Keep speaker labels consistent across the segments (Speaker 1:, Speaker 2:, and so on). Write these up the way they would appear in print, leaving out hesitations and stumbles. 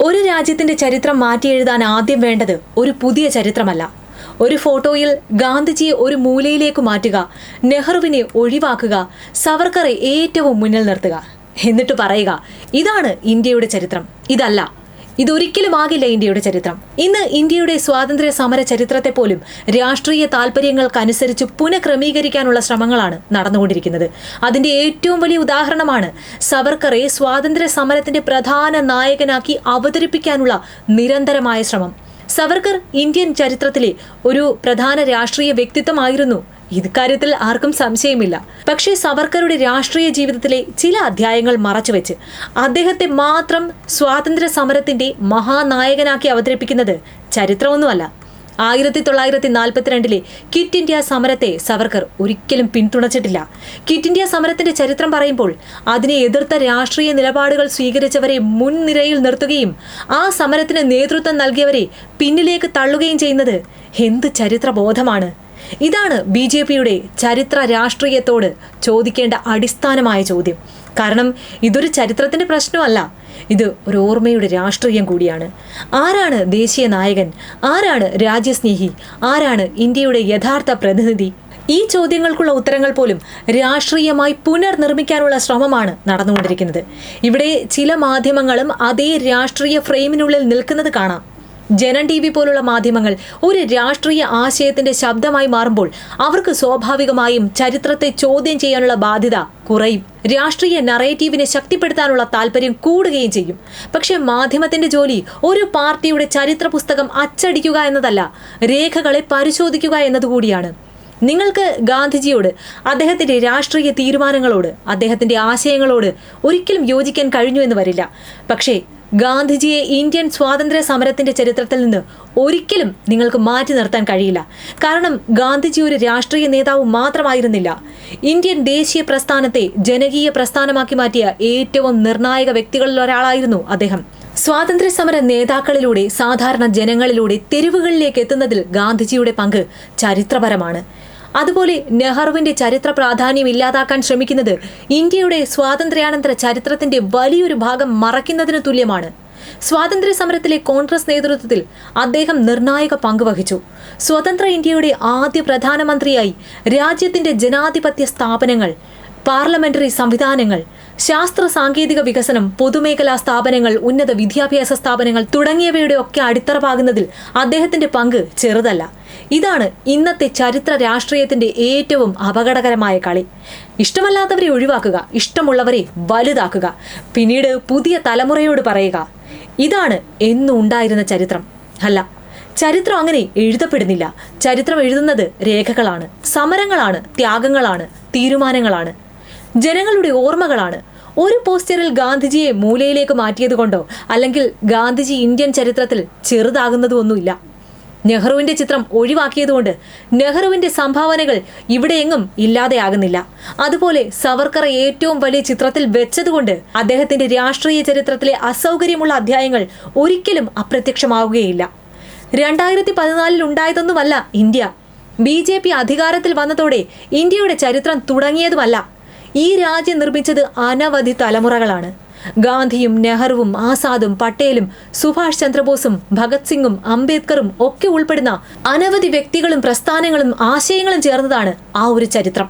Speaker 1: ഒരു രാജ്യത്തിന്റെ ചരിത്രം മാറ്റിയെഴുതാൻ ആദ്യം വേണ്ടത് ഒരു പുതിയ ചരിത്രമല്ല. ഒരു ഫോട്ടോയിൽ ഗാന്ധിജിയെ ഒരു മൂലയിലേക്ക് മാറ്റുക, നെഹ്റുവിനെ ഒഴിവാക്കുക, സവർക്കറെ ഏറ്റവും മുന്നിൽ നിർത്തുക, എന്നിട്ട് പറയുക ഇതാണ് ഇന്ത്യയുടെ ചരിത്രം. ഇതല്ല, ഇതൊരിക്കലും ആകില്ല ഇന്ത്യയുടെ ചരിത്രം. ഇന്ന് ഇന്ത്യയുടെ സ്വാതന്ത്ര്യ സമര ചരിത്രത്തെ പോലും രാഷ്ട്രീയ താല്പര്യങ്ങൾക്കനുസരിച്ച് പുനഃക്രമീകരിക്കാനുള്ള ശ്രമങ്ങളാണ് നടന്നുകൊണ്ടിരിക്കുന്നത്. അതിന്റെ ഏറ്റവും വലിയ ഉദാഹരണമാണ് സവർക്കറെ സ്വാതന്ത്ര്യ സമരത്തിന്റെ പ്രധാന നായകനാക്കി അവതരിപ്പിക്കാനുള്ള നിരന്തരമായ ശ്രമം. സവർക്കർ ഇന്ത്യൻ ചരിത്രത്തിലെ ഒരു പ്രധാന രാഷ്ട്രീയ വ്യക്തിത്വമായിരുന്നു. ഇക്കാര്യത്തിൽ ആർക്കും സംശയമില്ല. പക്ഷേ സവർക്കറുടെ രാഷ്ട്രീയ ജീവിതത്തിലെ ചില അധ്യായങ്ങൾ മറച്ചുവെച്ച് അദ്ദേഹത്തെ മാത്രം സ്വാതന്ത്ര്യ സമരത്തിന്റെ മഹാനായകനാക്കി അവതരിപ്പിക്കുന്നത് ചരിത്രമൊന്നുമല്ല. 1942 ക്വിറ്റ് ഇന്ത്യ സമരത്തെ സവർക്കർ ഒരിക്കലും പിന്തുണച്ചിട്ടില്ല. ക്വിറ്റ് ഇന്ത്യ സമരത്തിന്റെ ചരിത്രം പറയുമ്പോൾ അതിനെ എതിർത്ത രാഷ്ട്രീയ നിലപാടുകൾ സ്വീകരിച്ചവരെ മുൻനിരയിൽ നിർത്തുകയും ആ സമരത്തിന് നേതൃത്വം നൽകിയവരെ പിന്നിലേക്ക് തള്ളുകയും ചെയ്യുന്നത് എന്ത് ചരിത്രബോധമാണ്? ഇതാണ് BJPയുടെ ചരിത്ര രാഷ്ട്രീയത്തോട് ചോദിക്കേണ്ട അടിസ്ഥാനമായ ചോദ്യം. കാരണം ഇതൊരു ചരിത്രത്തിന്റെ പ്രശ്നമല്ല, ഇത് ഒരു ഓർമ്മയുടെ രാഷ്ട്രീയം കൂടിയാണ്. ആരാണ് ദേശീയ നായകൻ? ആരാണ് രാജ്യസ്നേഹി? ആരാണ് ഇന്ത്യയുടെ യഥാർത്ഥ പ്രതിനിധി? ഈ ചോദ്യങ്ങൾക്കുള്ള ഉത്തരങ്ങൾ പോലും രാഷ്ട്രീയമായി പുനർനിർമ്മിക്കാനുള്ള ശ്രമമാണ് നടന്നുകൊണ്ടിരിക്കുന്നത്. ഇവിടെ ചില മാധ്യമങ്ങളും അതേ രാഷ്ട്രീയ ഫ്രെയിമിനുള്ളിൽ നിൽക്കുന്നത് കാണാം. ജനം TV പോലുള്ള മാധ്യമങ്ങൾ ഒരു രാഷ്ട്രീയ ആശയത്തിന്റെ ശബ്ദമായി മാറുമ്പോൾ അവർക്ക് സ്വാഭാവികമായും ചരിത്രത്തെ ചോദ്യം ചെയ്യാനുള്ള ബാധ്യത കുറയും. രാഷ്ട്രീയ നറേറ്റീവിനെ ശക്തിപ്പെടുത്താനുള്ള താല്പര്യം കൂടുകയും ചെയ്യും. പക്ഷെ മാധ്യമത്തിന്റെ ജോലി ഒരു പാർട്ടിയുടെ ചരിത്ര പുസ്തകം അച്ചടിക്കുക എന്നതല്ല, രേഖകളെ പരിശോധിക്കുക എന്നതുകൂടിയാണ്. നിങ്ങൾക്ക് ഗാന്ധിജിയോട്, അദ്ദേഹത്തിന്റെ രാഷ്ട്രീയ തീരുമാനങ്ങളോട്, അദ്ദേഹത്തിന്റെ ആശയങ്ങളോട് ഒരിക്കലും യോജിക്കാൻ കഴിഞ്ഞു എന്ന് വരില്ല. പക്ഷേ ഗാന്ധിജിയെ ഇന്ത്യൻ സ്വാതന്ത്ര്യ സമരത്തിന്റെ ചരിത്രത്തിൽ നിന്ന് ഒരിക്കലും നിങ്ങൾക്ക് മാറ്റി നിർത്താൻ കഴിയില്ല. കാരണം ഗാന്ധിജി ഒരു രാഷ്ട്രീയ നേതാവ് മാത്രമായിരുന്നില്ല. ഇന്ത്യൻ ദേശീയ പ്രസ്ഥാനത്തെ ജനകീയ പ്രസ്ഥാനമാക്കി മാറ്റിയ ഏറ്റവും നിർണായക വ്യക്തികളിൽ ഒരാളായിരുന്നു അദ്ദേഹം. സ്വാതന്ത്ര്യ സമര നേതാക്കളിലൂടെ, സാധാരണ ജനങ്ങളിലൂടെ തെരുവുകളിലേക്ക് എത്തുന്നതിൽ ഗാന്ധിജിയുടെ പങ്ക് ചരിത്രപരമാണ്. അതുപോലെ നെഹ്റുവിന്റെ ചരിത്ര പ്രാധാന്യം ഇല്ലാതാക്കാൻ ശ്രമിക്കുന്നത് ഇന്ത്യയുടെ സ്വാതന്ത്ര്യാനന്തര ചരിത്രത്തിന്റെ വലിയൊരു ഭാഗം മറയ്ക്കുന്നതിന് തുല്യമാണ്. സ്വാതന്ത്ര്യ സമരത്തിലെ കോൺഗ്രസ് നേതൃത്വത്തിൽ അദ്ദേഹം നിർണായക പങ്ക് വഹിച്ചു. സ്വതന്ത്ര ഇന്ത്യയുടെ ആദ്യ പ്രധാനമന്ത്രിയായി രാജ്യത്തിന്റെ ജനാധിപത്യ സ്ഥാപനങ്ങൾ, പാർലമെന്ററി സംവിധാനങ്ങൾ, ശാസ്ത്ര സാങ്കേതിക വികസനം, പൊതുമേഖലാ സ്ഥാപനങ്ങൾ, ഉന്നത വിദ്യാഭ്യാസ സ്ഥാപനങ്ങൾ തുടങ്ങിയവയുടെ ഒക്കെ അടിത്തറ പാകുന്നതിൽ അദ്ദേഹത്തിന്റെ പങ്ക് ചെറുതല്ല. ഇതാണ് ഇന്നത്തെ ചരിത്ര രാഷ്ട്രീയത്തിന്റെ ഏറ്റവും അപകടകരമായ കളി. ഇഷ്ടമല്ലാത്തവരെ ഒഴിവാക്കുക, ഇഷ്ടമുള്ളവരെ വലുതാക്കുക, പിന്നീട് പുതിയ തലമുറയോട് പറയുക ഇതാണ് എന്നും ഉണ്ടായിരുന്ന ചരിത്രം. അല്ല, ചരിത്രം അങ്ങനെ എഴുതപ്പെടുന്നില്ല. ചരിത്രം എഴുതുന്നത് രേഖകളാണ്, സമരങ്ങളാണ്, ത്യാഗങ്ങളാണ്, തീരുമാനങ്ങളാണ്, ജനങ്ങളുടെ ഓർമ്മകളാണ്. ഒരു പോസ്റ്ററിൽ ഗാന്ധിജിയെ മൂലയിലേക്ക് മാറ്റിയതുകൊണ്ടോ അല്ലെങ്കിൽ ഗാന്ധിജി ഇന്ത്യൻ ചരിത്രത്തിൽ ചെറുതാകുന്നതൊന്നുമില്ല. നെഹ്റുവിന്റെ ചിത്രം ഒഴിവാക്കിയതുകൊണ്ട് നെഹ്റുവിന്റെ സംഭാവനകൾ ഇവിടെയെങ്ങും ഇല്ലാതെയാകുന്നില്ല. അതുപോലെ സവർക്കറെ ഏറ്റവും വലിയ ചിത്രത്തിൽ വെച്ചതുകൊണ്ട് അദ്ദേഹത്തിന്റെ രാഷ്ട്രീയ ചരിത്രത്തിലെ അസൗകര്യമുള്ള അധ്യായങ്ങൾ ഒരിക്കലും അപ്രത്യക്ഷമാവുകയില്ല. 2014 ഉണ്ടായതൊന്നുമല്ല ഇന്ത്യ. BJP അധികാരത്തിൽ വന്നതോടെ ഇന്ത്യയുടെ ചരിത്രം തുടങ്ങിയതുമല്ല. ഈ രാജ്യം നിർമ്മിച്ചത് അനവധി തലമുറകളാണ്. ഗാന്ധിയും നെഹ്റുവും ആസാദും പട്ടേലും സുഭാഷ് ചന്ദ്രബോസും ഭഗത് സിംഗും അംബേദ്കറും ഒക്കെ ഉൾപ്പെടുന്ന അനവധി വ്യക്തികളും പ്രസ്ഥാനങ്ങളും ആശയങ്ങളും ചേർന്നതാണ് ആ ഒരു ചരിത്രം.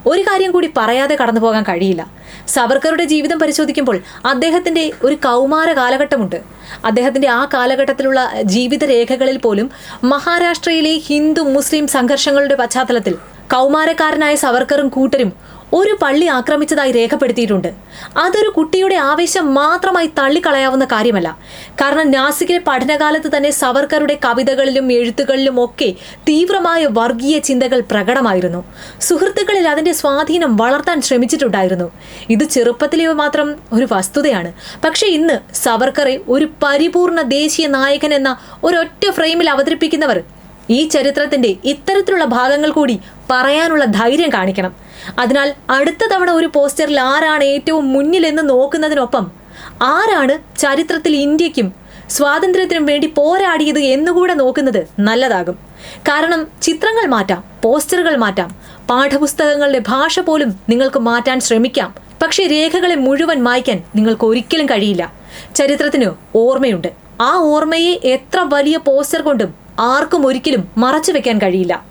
Speaker 1: ഒരു കാര്യം കൂടി പറയാതെ കടന്നു പോകാൻ കഴിയില്ല. സവർക്കറുടെ ജീവിതം പരിശോധിക്കുമ്പോൾ അദ്ദേഹത്തിന്റെ ഒരു കൗമാര കാലഘട്ടമുണ്ട്. അദ്ദേഹത്തിന്റെ ആ കാലഘട്ടത്തിലുള്ള ജീവിത രേഖകളിൽ പോലും മഹാരാഷ്ട്രയിലെ ഹിന്ദു മുസ്ലിം സംഘർഷങ്ങളുടെ പശ്ചാത്തലത്തിൽ കൗമാരക്കാരനായ സവർക്കറും കൂട്ടരും ഒരു പള്ളി ആക്രമിച്ചതായി രേഖപ്പെടുത്തിയിട്ടുണ്ട്. അതൊരു കുട്ടിയുടെ ആവേശം മാത്രമായി തള്ളിക്കളയാവുന്ന കാര്യമല്ല. കാരണം നാസിക്കിലെ പഠനകാലത്ത് തന്നെ സവർക്കറുടെ കവിതകളിലും എഴുത്തുകളിലും ഒക്കെ തീവ്രമായ വർഗീയ ചിന്തകൾ പ്രകടമായിരുന്നു. സുഹൃത്തുക്കളിൽ അതിന്റെ സ്വാധീനം വളർത്താൻ ശ്രമിച്ചിട്ടുണ്ടായിരുന്നു. ഇത് ചെറുപ്പത്തിലെ മാത്രം ഒരു വസ്തുതയാണ്. പക്ഷെ ഇന്ന് സവർക്കറെ ഒരു പരിപൂർണ ദേശീയ നായകൻ എന്ന ഒരൊറ്റ ഫ്രെയിമിൽ അവതരിപ്പിക്കുന്നവർ ഈ ചരിത്രത്തിന്റെ ഇത്തരത്തിലുള്ള ഭാഗങ്ങൾ കൂടി പറയാനുള്ള ധൈര്യം കാണിക്കണം. അതിനാൽ അടുത്ത തവണ ഒരു പോസ്റ്ററിൽ ആരാണ് ഏറ്റവും മുന്നിലെന്ന് നോക്കുന്നതിനൊപ്പം ആരാണ് ചരിത്രത്തിൽ ഇന്ത്യക്കും സ്വാതന്ത്ര്യത്തിനും വേണ്ടി പോരാടിയത് എന്നുകൂടെ നോക്കുന്നത് നല്ലതാകും. കാരണം ചിത്രങ്ങൾ മാറ്റാം, പോസ്റ്ററുകൾ മാറ്റാം, പാഠപുസ്തകങ്ങളുടെ ഭാഷ പോലും നിങ്ങൾക്ക് മാറ്റാൻ ശ്രമിക്കാം. പക്ഷേ രേഖകളെ മുഴുവൻ മായ്ക്കാൻ നിങ്ങൾക്ക് ഒരിക്കലും കഴിയില്ല. ചരിത്രത്തിന് ഓർമ്മയുണ്ട്. ആ ഓർമ്മയെ എത്ര വലിയ പോസ്റ്റർ കൊണ്ടും ആർക്കും ഒരിക്കലും മറച്ചു വെക്കാൻ കഴിയില്ല.